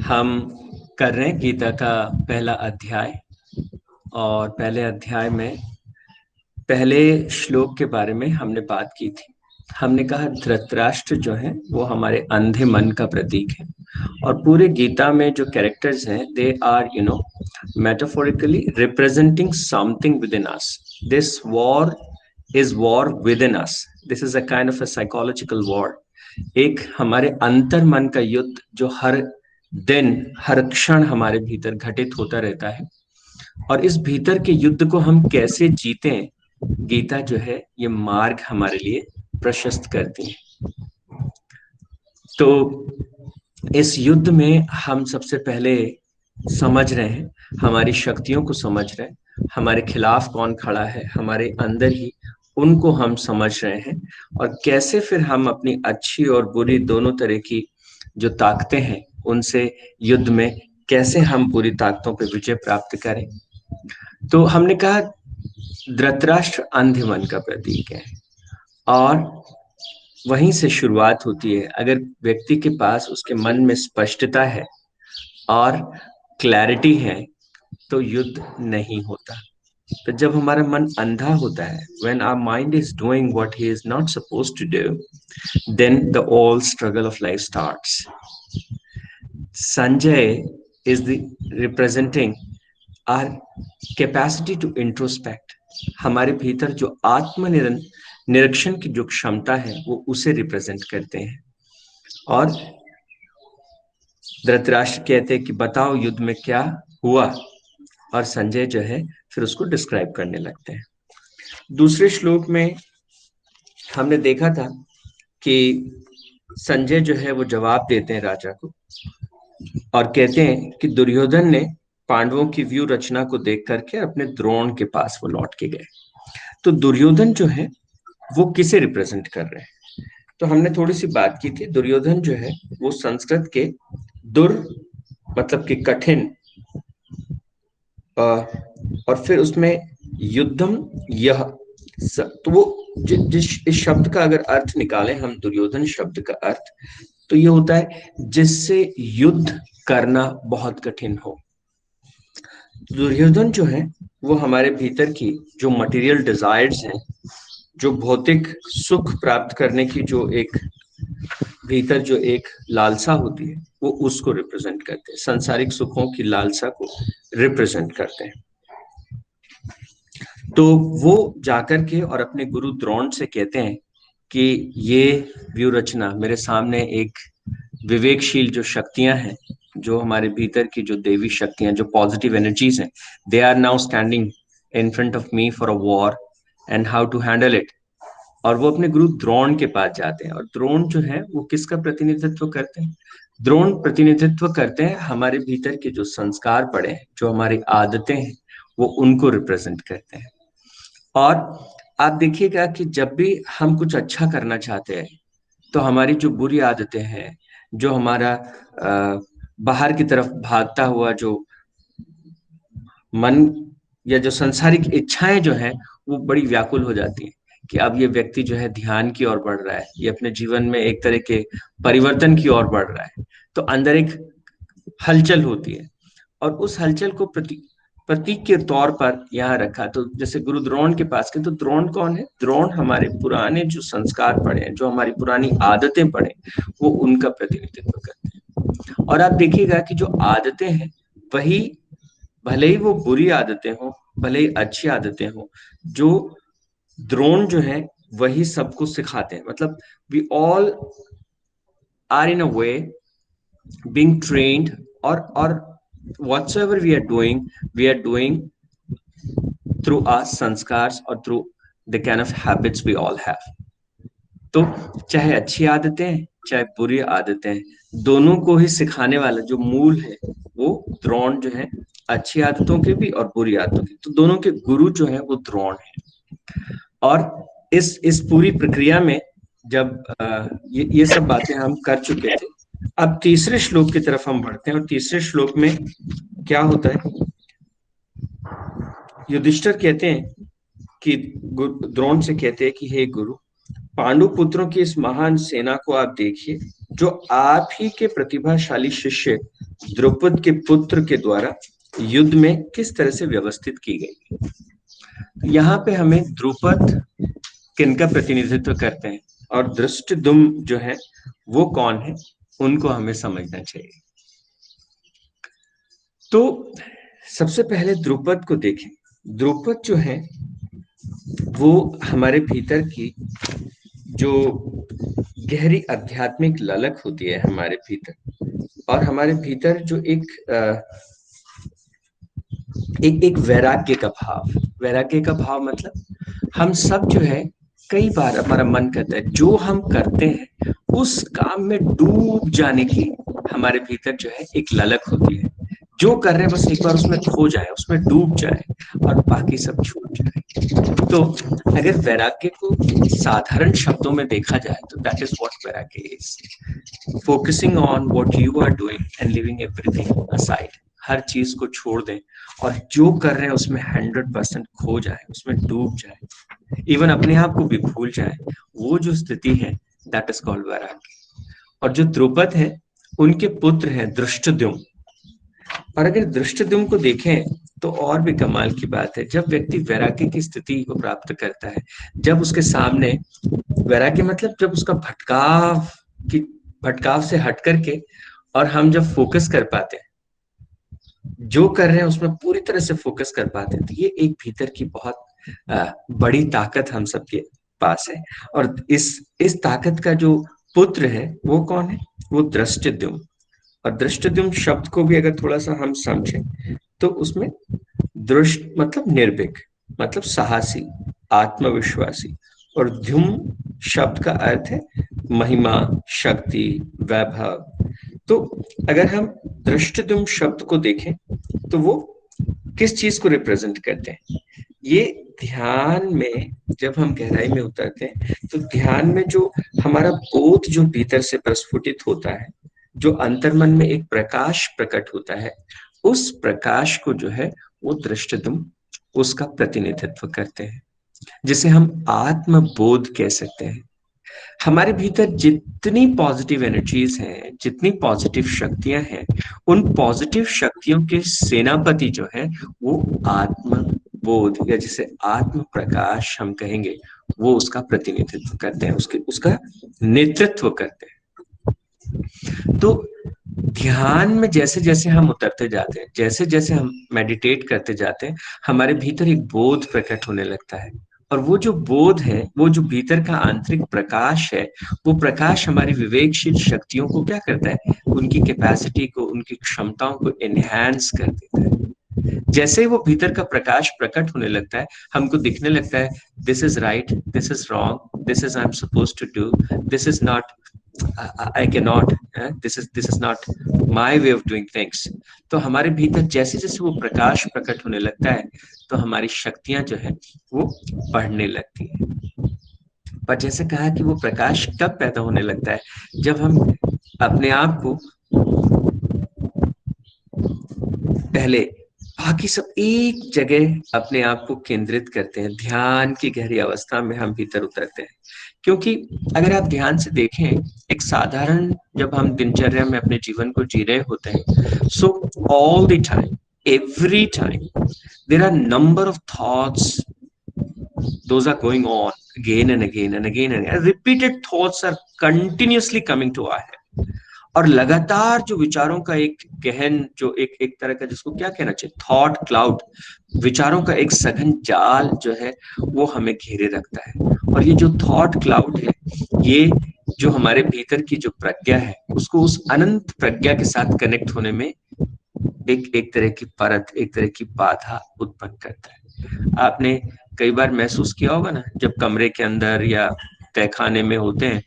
हम कर रहे हैं गीता का पहला अध्याय। और पहले अध्याय में पहले श्लोक के बारे में हमने बात की थी। हमने कहा धृतराष्ट्र जो है वो हमारे अंधे मन का प्रतीक है। और पूरे गीता में जो कैरेक्टर्स हैं they are metaphorically representing something within us. This war is war within us. This is a kind of a psychological war. एक हमारे अंतर मन का युद्ध जो हर दिन हर क्षण हमारे भीतर घटित होता रहता है। और इस भीतर के युद्ध को हम कैसे जीतें, गीता जो है ये मार्ग हमारे लिए प्रशस्त करती है। तो इस युद्ध में हम सबसे पहले समझ रहे हैं, हमारी शक्तियों को समझ रहे हैं, हमारे खिलाफ कौन खड़ा है, हमारे अंदर ही उनको हम समझ रहे हैं। और कैसे फिर हम अपनी अच्छी और बुरी दोनों तरह की जो ताकतें हैं उनसे युद्ध में कैसे हम पूरी ताकतों पर विजय प्राप्त करें। तो हमने कहा धृतराष्ट्र अंधे मन का प्रतीक है और वहीं से शुरुआत होती है। अगर व्यक्ति के पास उसके मन में स्पष्टता है और क्लैरिटी है तो युद्ध नहीं होता। तो जब हमारा मन अंधा होता है, when our mind is doing what he is not supposed to do, then the all struggle of life starts. Sanjay is the representing our capacity to introspect. हमारे भीतर जो आत्म निरीक्षण की जो क्षमता है वो उसे रिप्रेजेंट करते हैं। और धृतराष्ट्र कहते हैं कि बताओ युद्ध में क्या हुआ, और संजय जो है फिर उसको डिस्क्राइब करने लगते हैं। दूसरे श्लोक में हमने देखा था कि संजय जो है वो जवाब देते हैं राजा को और कहते हैं कि दुर्योधन ने पांडवों की व्यू रचना को देख करके अपने द्रोण के पास वो लौट के गए। तो दुर्योधन जो है वो किसे रिप्रेजेंट कर रहे हैं, तो हमने थोड़ी सी बात की थी। दुर्योधन जो है वो संस्कृत के दुर मतलब कि कठिन और फिर उसमें युद्धम यह तो वो जिस इस शब्द का अगर अर्थ निकालें हम, दुर्योधन शब्द का अर्थ तो ये होता है जिससे युद्ध करना बहुत कठिन हो। दुर्योधन जो है वो हमारे भीतर की जो मटेरियल डिजायर्स हैं, जो भौतिक सुख प्राप्त करने की जो एक भीतर जो एक लालसा होती है वो उसको रिप्रेजेंट करते हैं, सांसारिक सुखों की लालसा को रिप्रेजेंट करते हैं। तो वो जाकर के और अपने गुरु द्रोण से कहते हैं कि ये व्यू रचना मेरे सामने एक विवेकशील जो शक्तियां हैं, जो हमारे भीतर की जो देवी शक्तियां, जो पॉजिटिव एनर्जीज हैं, they are now standing in front of me for a war and how to handle it. और वो अपने गुरु द्रोण के पास जाते हैं। और द्रोण जो है वो किसका प्रतिनिधित्व करते हैं, द्रोण प्रतिनिधित्व करते हैं हमारे भीतर के जो संस्कार पड़े हैं, जो हमारी आदतें हैं, वो उनको रिप्रेजेंट करते हैं। और आप देखिएगा कि जब भी हम कुछ अच्छा करना चाहते हैं तो हमारी जो बुरी आदतें हैं, जो हमारा बाहर की तरफ भागता हुआ जो मन या जो सांसारिक इच्छाएं जो हैं वो बड़ी व्याकुल हो जाती हैं कि अब ये व्यक्ति जो है ध्यान की ओर बढ़ रहा है, ये अपने जीवन में एक तरह के परिवर्तन की ओर बढ़ रहा है। तो अंदर एक हलचल होती है और उस हलचल को प्रतीक के तौर पर यहाँ रखा। तो जैसे गुरु द्रोण के पास के, तो द्रोण कौन है, द्रोण हमारे पुराने जो संस्कार पड़े हैं, जो हमारी पुरानी आदतें पड़े, वो उनका प्रतिनिधित्व करते हैं। और आप देखिएगा कि जो आदतें हैं वही, भले ही वो बुरी आदतें हो, भले ही अच्छी आदतें हो, जो द्रोण जो है वही सबको सिखाते हैं। मतलब we all are in a way being trained, or whatsoever we are doing through our sanskars or through the kind of habits we all have. तो चाहे अच्छी आदतें हैं चाहे बुरी आदतें हैं, दोनों को ही सिखाने वाला जो मूल है वो द्रोण जो है, अच्छी आदतों के भी और बुरी आदतों के, तो दोनों के गुरु जो है वो द्रोण है। और इस पूरी प्रक्रिया में जब ये सब बातें हम कर चुके थे, अब तीसरे श्लोक की तरफ हम बढ़ते हैं। और तीसरे श्लोक में क्या होता है, युधिष्ठिर कहते हैं कि द्रोण से कहते हैं कि हे गुरु, पांडु पुत्रों की इस महान सेना को आप देखिए, जो आप ही के प्रतिभाशाली शिष्य द्रुपद के पुत्र के द्वारा युद्ध में किस तरह से व्यवस्थित की गई। यहाँ पे हमें द्रुपद किनका प्रतिनिधित्व करते हैं और धृष्टद्युम्न जो है वो कौन है, उनको हमें समझना चाहिए। तो सबसे पहले द्रुपद को देखें। द्रुपद जो है वो हमारे भीतर की जो गहरी आध्यात्मिक ललक होती है हमारे भीतर, और हमारे भीतर जो एक वैराग्य का भाव। वैराग्य का भाव मतलब हम सब जो है, कई बार हमारा मन करता है जो हम करते हैं उस काम में डूब जाने की हमारे भीतर जो है एक ललक होती है। जो कर रहे हैं बस एक बार उसमें खो जाए, उसमें डूब जाए और बाकी सब छूट जाए। तो अगर वैराग्य को साधारण शब्दों में देखा जाए तो that is what vairagya is. Focusing on what you are doing and leaving everything aside. हर चीज को छोड़ दें और जो कर रहे हैं उसमें 100% खो जाए, उसमें डूब जाए, इवन अपने आप को भी भूल जाए। वो जो स्थिति है दैट इज कॉल्ड वैराग्य। और जो द्रुपद है उनके पुत्र हैं धृष्टद्युम्न। और अगर धृष्टद्युम्न को देखें तो और भी कमाल की बात है। जब व्यक्ति वैराग्य की स्थिति को प्राप्त करता है, जब उसके सामने वैराग्य मतलब जब उसका भटकाव से हट करके और हम जब फोकस कर पाते हैं, जो कर रहे हैं उसमें पूरी तरह से फोकस कर पाते हैं, तो ये एक भीतर की बहुत बड़ी ताकत हम सबके पास है। और इस ताकत का जो पुत्र है वो कौन है, वो धृष्टद्युम्न। और धृष्टद्युम्न शब्द को भी अगर थोड़ा सा हम समझें तो उसमें दृष्ट मतलब निर्भीक, मतलब साहसी, आत्मविश्वासी। और द्युम्न शब्द का अर्थ है महिमा, शक्ति, वैभव। तो अगर हम धृष्टद्युम्न शब्द को देखें तो वो किस चीज को रिप्रेजेंट करते हैं। ये ध्यान में जब हम गहराई में उतरते हैं तो ध्यान में जो हमारा बोध जो भीतर से प्रस्फुटित होता है, जो अंतर्मन में एक प्रकाश प्रकट होता है, उस प्रकाश को जो है वो दृष्टद्युम्न उसका प्रतिनिधित्व करते हैं, जिसे हम आत्मबोध कह सकते हैं। हमारे भीतर जितनी पॉजिटिव एनर्जीज हैं, जितनी पॉजिटिव शक्तियां हैं, उन पॉजिटिव शक्तियों के सेनापति जो है वो आत्मबोध या जिसे आत्म प्रकाश हम कहेंगे, वो उसका प्रतिनिधित्व करते हैं, उसका नेतृत्व करते हैं। तो ध्यान में जैसे जैसे हम उतरते जाते हैं, जैसे जैसे हम मेडिटेट करते जाते हैं, हमारे भीतर एक बोध प्रकट होने लगता है। और वो जो बोध है, वो जो भीतर का आंतरिक प्रकाश है, वो प्रकाश हमारी विवेकशील शक्तियों को क्या करता है, उनकी कैपेसिटी को, उनकी क्षमताओं को एनहांस कर देता है। जैसे ही वो भीतर का प्रकाश प्रकट होने लगता है, हमको दिखने लगता है this is right, this is wrong, this is I am suppose to do, this is not, I cannot, this is not my way of doing things। तो हमारे भीतर जैसे जैसे वो प्रकाश प्रकट होने लगता है तो हमारी शक्तियां जो है वो बढ़ने लगती है। पर जैसे कहा कि वो प्रकाश कब पैदा होने लगता है, जब हम अपने आप को पहले बाकी सब एक जगह अपने आप को केंद्रित करते हैं, ध्यान की गहरी अवस्था में हम भीतर उतरते हैं। क्योंकि अगर आप ध्यान से देखें, एक साधारण जब हम दिनचर्या में अपने जीवन को जी रहे होते हैं, so all the time, every time there are number of thoughts, those are going on again and again and again and again. Repeated thoughts are continuously coming to our head। और लगातार जो विचारों का एक गहन, जो एक एक तरह का, जिसको क्या कहना चाहिए, थॉट क्लाउड, विचारों का एक सघन जाल जो है वो हमें घेरे रखता है। और ये जो थॉट क्लाउड है, ये जो हमारे भीतर की जो प्रज्ञा है, उसको उस अनंत प्रज्ञा के साथ कनेक्ट होने में एक तरह की परत, एक तरह की बाधा उत्पन्न करता है। आपने कई बार महसूस किया होगा ना, जब कमरे के अंदर या तहखाने में होते हैं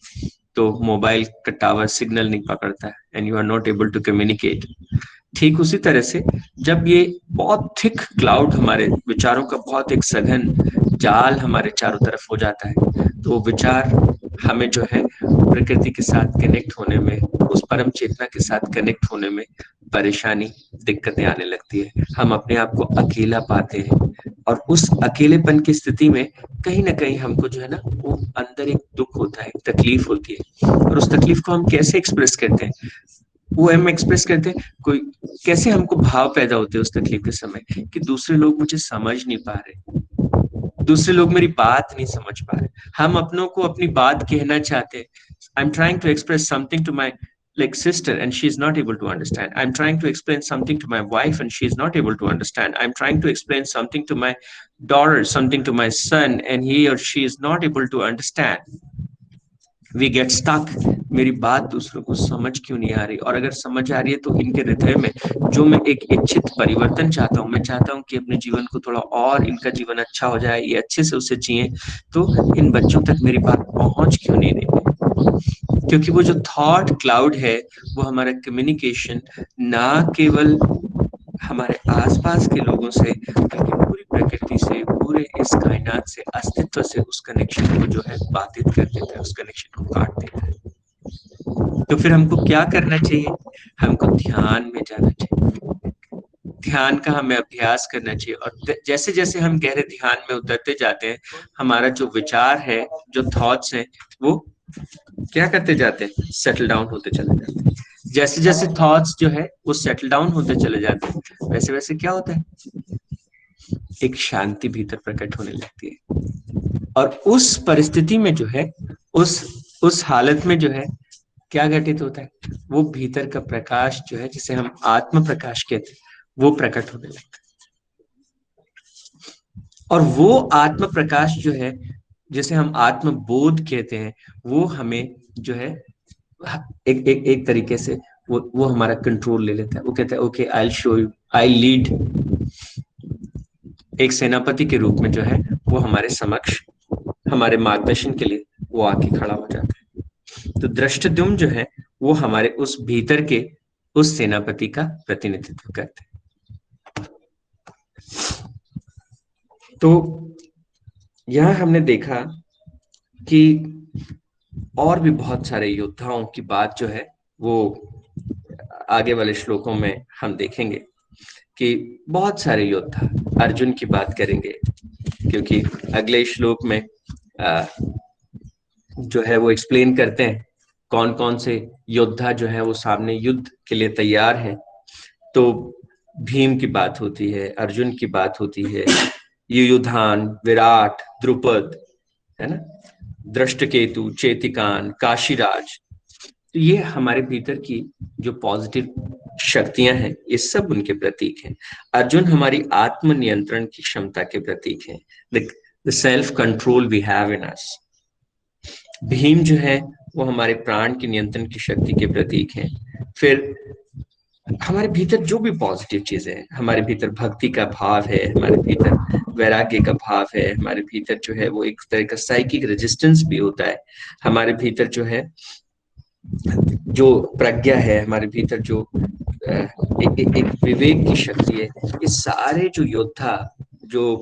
तो मोबाइल का टावर सिग्नल नहीं पकड़ता है and you are not able to communicate. ठीक उसी तरह से जब ये बहुत थिक क्लाउड, हमारे विचारों का बहुत एक सघन जाल हमारे चारों तरफ हो जाता है, तो वो विचार हमें जो है प्रकृति के साथ कनेक्ट होने में, उस परम चेतना के साथ कनेक्ट होने में परेशानी, दिक्कतें आने लगती है। हम अपने आप को अकेला पाते हैं और उस अकेलेपन की स्थिति में कहीं ना कहीं हमको जो है ना वो अंदर एक दुख होता है, तकलीफ होती है, और उस तकलीफ को हम कैसे एक्सप्रेस करते हैं, वो हम एक्सप्रेस करते हैं कोई, कैसे हमको भाव पैदा होते हैं उस तकलीफ के समय कि दूसरे लोग मुझे समझ नहीं पा रहे, दूसरे लोग मेरी बात नहीं समझ पा रहे, हम अपनों को अपनी बात कहना चाहते हैं। I am trying to express something to my like sister and she is not able to understand. I'm trying to explain something to my wife and she is not able to understand. I'm trying to explain something to my daughter, something to my son, and he or she is not able to understand. We get stuck, मेरी बात दूसरों को समझ क्यों नहीं आ रही, और अगर समझ आ रही है तो इनके हृदय में जो मैं एक इच्छित परिवर्तन चाहता हूँ, मैं चाहता हूँ कि अपने जीवन को थोड़ा और इनका जीवन अच्छा हो जाए, ये अच्छे से उसे जिए, तो इन बच्चों तक मेरी बात पहुंच क्यों नहीं रही, क्योंकि वो जो थॉट क्लाउड है वो हमारा कम्युनिकेशन ना केवल हमारे आसपास के लोगों से बल्कि पूरी प्रकृति से, पूरे इस कायनात से, अस्तित्व से उस कनेक्शन को जो है बाधित कर देता है, उस कनेक्शन को काट देता है। तो फिर हमको क्या करना चाहिए, हमको ध्यान में जाना चाहिए, ध्यान का हमें अभ्यास करना चाहिए, और जैसे जैसे हम गहरे ध्यान में उतरते जाते हैं हमारा जो विचार है, जो थॉट्स हैं, वो क्या करते जाते हैं, सेटल डाउन होते चले जाते हैं। जैसे जैसे थॉट्स जो है वो सेटल डाउन होते चले जाते हैं, वैसे वैसे क्या होता है, एक शांति भीतर प्रकट होने लगती है, और उस परिस्थिति में जो है, उस हालत में जो है क्या घटित होता है, वो भीतर का प्रकाश जो है जिसे हम आत्म प्रकाश कहते हैं, वो प्रकट होने लगता है। और वो आत्म प्रकाश जो है जिसे हम आत्म बोध कहते हैं, वो हमें जो है एक तरीके से वो हमारा कंट्रोल ले लेता है। वो कहता है okay I will show you, I lead, एक सेनापति के रूप में जो है वो हमारे समक्ष, हमारे मार्गदर्शन के लिए वो आके खड़ा हो जाता है। तो दृष्टद्युम्न जो है वो हमारे उस भीतर के उस सेनापति का प्रतिनिधित्व करते हैं। तो यहां हमने देखा कि और भी बहुत सारे योद्धाओं की बात जो है वो आगे वाले श्लोकों में हम देखेंगे कि बहुत सारे योद्धा, अर्जुन की बात करेंगे क्योंकि अगले श्लोक में जो है वो एक्सप्लेन करते हैं कौन कौन से योद्धा जो है वो सामने युद्ध के लिए तैयार हैं। तो भीम की बात होती है, अर्जुन की बात होती है, युयुधान, विराट, द्रुपद, है ना, दृष्टकेतु, चेतिकान, काशीराज, तो ये हमारे भीतर की जो पॉजिटिव शक्तियां हैं ये सब उनके प्रतीक हैं। अर्जुन हमारी आत्म नियंत्रण की क्षमता के प्रतीक हैं, the self control we have in us. Bhim जो है वो हमारे प्राण के नियंत्रण की शक्ति के प्रतीक हैं। फिर हमारे भीतर जो भी पॉजिटिव चीजें हैं, हमारे भीतर भक्ति का भाव है, हमारे भीतर वैराग्य का भाव है, हमारे भीतर जो है वो एक तरह का साइकिक रेजिस्टेंस भी होता है, हमारे भीतर जो है जो प्रज्ञा है, हमारे भीतर जो एक विवेक की शक्ति है, ये सारे जो योद्धा जो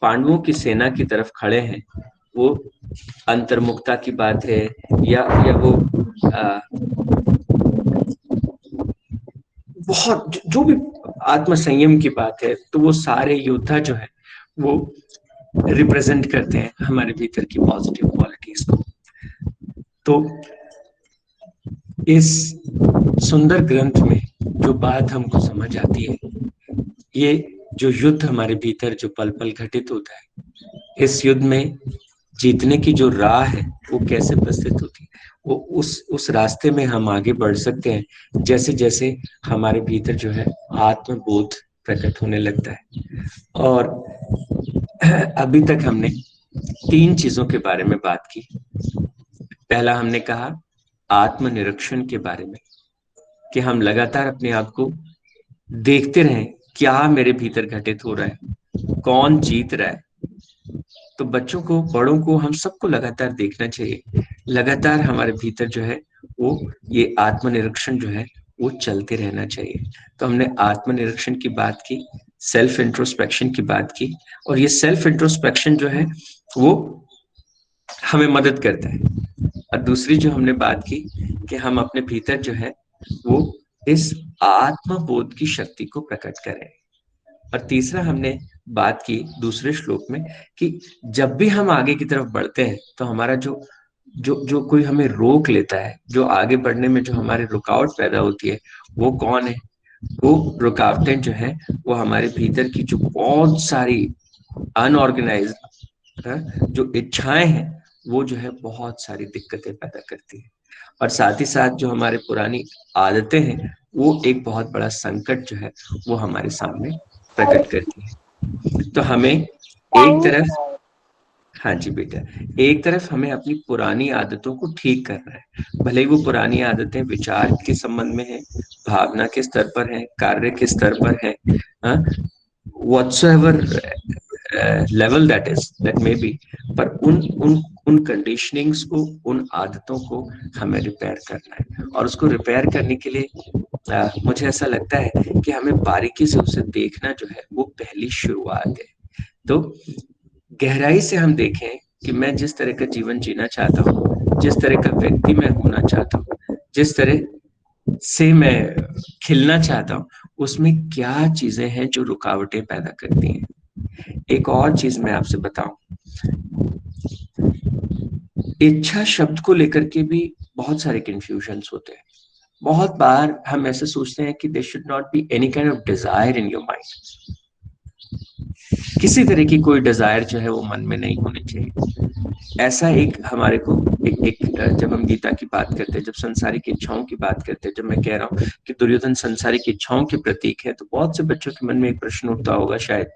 पांडवों की सेना की तरफ खड़े हैं, वो अंतर्मुखता की बात है या वो बहुत जो भी आत्म संयम की बात है, तो वो सारे योद्धा जो है वो रिप्रेजेंट करते हैं हमारे भीतर की पॉजिटिव क्वालिटीज को। तो इस सुंदर ग्रंथ में जो बात हमको समझ आती है, ये जो युद्ध हमारे भीतर जो पल पल घटित होता है, इस युद्ध में जीतने की जो राह है वो कैसे प्रस्तुत होती है, वो उस रास्ते में हम आगे बढ़ सकते हैं जैसे जैसे हमारे भीतर जो है आत्मबोध प्रकट होने लगता है। और अभी तक हमने 3 चीजों के बारे में बात की। पहला हमने कहा आत्मनिरीक्षण के बारे में, कि हम लगातार अपने आप को देखते रहें क्या मेरे भीतर घटित हो रहा है, कौन जीत रहा है। तो बच्चों को, बड़ों को, हम सबको लगातार देखना चाहिए, लगातार हमारे भीतर जो है वो ये आत्मनिरीक्षण जो है वो चलते रहना चाहिए। तो हमने आत्मनिरीक्षण की बात की, सेल्फ इंट्रोस्पेक्शन की बात की, और ये सेल्फ इंट्रोस्पेक्शन जो है वो हमें मदद करता है। और दूसरी जो हमने बात की कि हम अपने भीतर जो है वो इस आत्मबोध की शक्ति को प्रकट करें। और तीसरा हमने बात की दूसरे श्लोक में कि जब भी हम आगे की तरफ बढ़ते हैं तो हमारा जो जो जो कोई हमें रोक लेता है, जो आगे बढ़ने में जो हमारे रुकावट पैदा होती है, वो कौन है? वो रुकावटें जो है वो हमारे भीतर की जो बहुत सारी अनऑर्गेनाइज जो इच्छाएं हैं, वो जो है बहुत सारी दिक्कतें पैदा करती है। और साथ ही साथ जो हमारे पुरानी आदतें हैं, वो एक बहुत बड़ा संकट जो है वो हमारे सामने प्रकट करती है। तो हमें एक टाइम। तरफ, हाँ जी बेटा, एक तरफ हमें अपनी पुरानी आदतों को ठीक करना है, भले ही वो पुरानी आदतें विचार के संबंध में है, भावना के स्तर पर है, कार्य के स्तर पर है, whatsoever level that may be, पर उन उन उन कंडीशनिंग्स को, उन आदतों को हमें रिपेयर करना है। और उसको रिपेयर करने के लिए मुझे ऐसा लगता है कि हमें बारीकी से उसे देखना जो है वो पहली शुरुआत है। तो गहराई से हम देखें कि मैं जिस तरह का जीवन जीना चाहता हूँ, जिस तरह का व्यक्ति मैं होना चाहता हूँ, जिस तरह से मैं खिलना चाहता हूँ, उसमें क्या चीजें हैं जो रुकावटें पैदा करती हैं। एक और चीज मैं आपसे बताऊं, इच्छा शब्द को लेकर के भी बहुत सारे कंफ्यूजन्स होते हैं। बहुत बार हम ऐसे सोचते हैं कि there should not be any kind of desire in your mind. किसी तरह की कोई डिजायर जो है वो मन में नहीं होनी चाहिए। ऐसा एक हमारे को जब हम गीता की बात करते हैं, जब संसारिक इच्छाओं की बात करते हैं, जब मैं कह रहा हूँ कि दुर्योधन संसारिक इच्छाओं के प्रतीक है, तो बहुत से बच्चों के मन में एक प्रश्न उठता होगा शायद।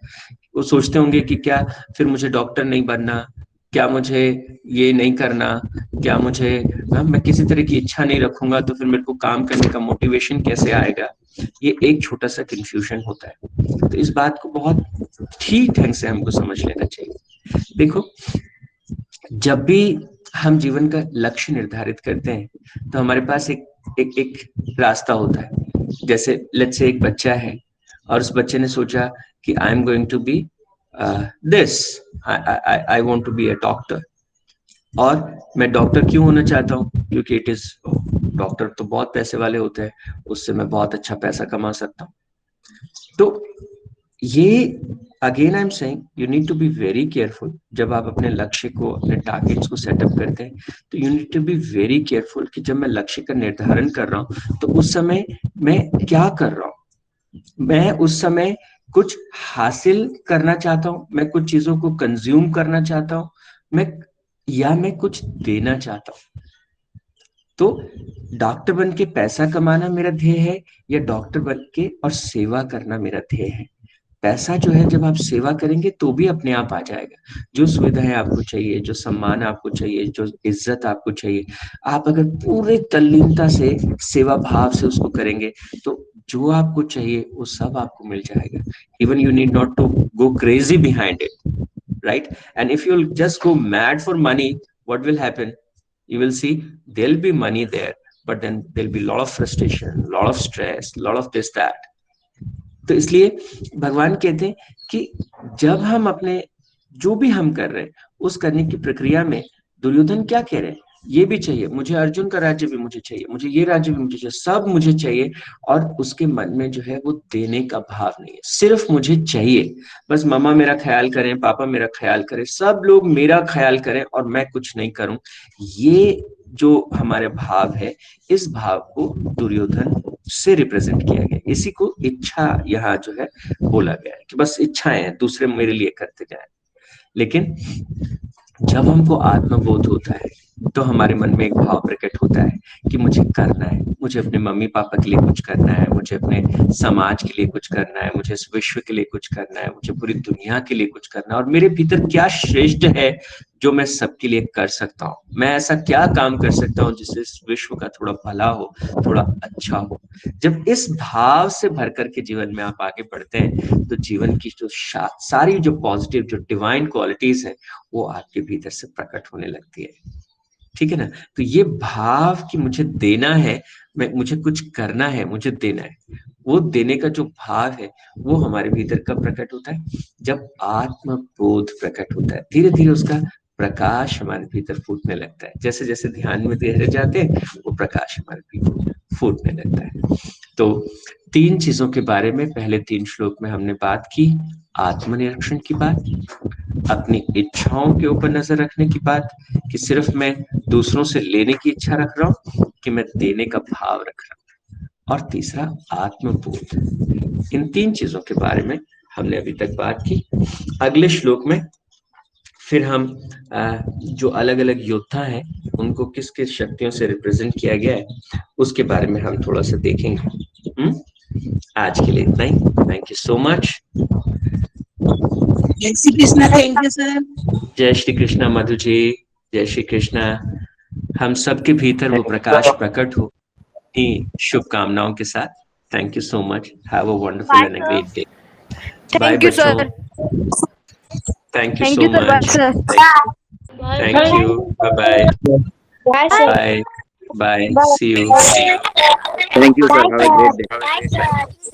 वो सोचते होंगे कि क्या फिर मुझे डॉक्टर नहीं बनना, क्या मुझे ये नहीं करना, क्या मुझे मैं किसी तरह की इच्छा नहीं रखूंगा तो फिर मेरे को काम करने का मोटिवेशन कैसे आएगा। ये एक छोटा सा कंफ्यूजन होता है। तो इस बात को बहुत ठीक ढंग से हमको समझ लेना चाहिए। देखो, जब भी हम जीवन का लक्ष्य निर्धारित करते हैं तो हमारे पास एक रास्ता होता है। जैसे लेट्स से एक बच्चा है और उस बच्चे ने सोचा कि I am going to be this, I want to be a doctor. और मैं डॉक्टर क्यों होना चाहता हूँ? क्योंकि इट इज, डॉक्टर तो बहुत पैसे वाले होते हैं, उससे मैं बहुत अच्छा पैसा कमा सकता हूँ। तो ये, again I am saying, you need to be very careful. जब आप अपने लक्ष्य को, अपने टारगेट्स को सेटअप करते हैं, तो you need to be very careful कि जब मैं लक्ष्य का निर्धारण कर रहा हूँ तो उस समय मैं क्या कर रहा हूँ। मैं उस समय कुछ हासिल करना चाहता हूँ, मैं कुछ चीजों को कंज्यूम करना चाहता हूँ, मैं, या मैं कुछ देना चाहता हूँ। तो डॉक्टर बन के पैसा कमाना मेरा ध्येय है, या डॉक्टर बन के और सेवा करना मेरा ध्येय है? पैसा जो है जब आप सेवा करेंगे तो भी अपने आप आ जाएगा। जो सुविधाएं आपको चाहिए, जो सम्मान आपको चाहिए, जो इज्जत आपको चाहिए, आप अगर पूरे तल्लीनता से, सेवा भाव से उसको करेंगे, तो जो आपको चाहिए वो सब आपको मिल जाएगा। Even you need not to go crazy behind it, right? And if you'll just go mad for money, what will happen? You will see there'll be money there, but then there'll be a lot of frustration, a lot of stress, a lot of this that. तो इसलिए भगवान कहते हैं कि जब हम अपने, जो भी हम कर रहे हैं उस करने की प्रक्रिया में, दुर्योधन क्या कह रहे हैं, ये भी चाहिए मुझे, अर्जुन का राज्य भी मुझे चाहिए, मुझे ये राज्य भी मुझे चाहिए, सब मुझे चाहिए। और उसके मन में जो है वो देने का भाव नहीं है, सिर्फ मुझे चाहिए। बस मम्मा मेरा ख्याल करें, पापा मेरा ख्याल करें, सब लोग मेरा ख्याल करें और मैं कुछ नहीं करूं। ये जो हमारे भाव है, इस भाव को दुर्योधन से रिप्रेजेंट किया गया, इसी को इच्छा यहाँ जो है बोला गया है, कि बस इच्छाएं हैं, दूसरे मेरे लिए करते जाए। लेकिन जब हमको आत्मबोध होता है तो हमारे मन में एक भाव प्रकट होता है कि मुझे करना है, मुझे अपने मम्मी पापा के लिए कुछ करना है, मुझे अपने समाज के लिए कुछ करना है, मुझे इस विश्व के लिए कुछ करना है, मुझे पूरी दुनिया के लिए कुछ करना है, और मेरे भीतर क्या श्रेष्ठ है जो मैं सबके लिए कर सकता हूँ। मैं ऐसा क्या काम कर सकता हूँ जिससे इस विश्व का थोड़ा भला हो, थोड़ा अच्छा हो। जब इस भाव से भर करके जीवन में आप आगे बढ़ते हैं तो जीवन की जो सारी जो पॉजिटिव, जो डिवाइन क्वालिटीज है, वो आपके भीतर से प्रकट होने लगती है। ठीक है ना? तो ये भाव कि मुझे देना है, मैं, मुझे कुछ करना है, मुझे देना है, वो देने का जो भाव है वो हमारे भीतर कब प्रकट होता है? जब आत्मबोध प्रकट होता है, धीरे धीरे उसका प्रकाश हमारे भीतर फूटने लगता है। जैसे जैसे ध्यान में गहरे जाते हैं वो प्रकाश हमारे भीतर फूटने लगता है। तो 3 चीजों के बारे में पहले 3 श्लोक में हमने बात की। आत्मनिरीक्षण की बात, अपनी इच्छाओं के ऊपर नजर रखने की बात कि सिर्फ मैं दूसरों से लेने की इच्छा रख रहा हूं कि मैं देने का भाव रख रहा हूं, और तीसरा आत्मबोध। इन 3 चीजों के बारे में हमने अभी तक बात की। अगले श्लोक में फिर हम जो अलग अलग योद्धा हैं उनको किस किस शक्तियों से रिप्रेजेंट किया गया है उसके बारे में हम थोड़ा सा देखेंगे। आज के लिए इतना ही। Thank you so much. जय Shri Krishna. Thank you sir. जय श्री कृष्णा मधु जी, जय श्री कृष्णा। हम सबके भीतर वो प्रकाश प्रकट हो, शुभकामनाओं के साथ। Thank you so much. Have a wonderful and a great day. Bye बच्चों। Thank you so much. Thank you. Bye bye. Bye bye. See you. Thank you, sir. Have a great day.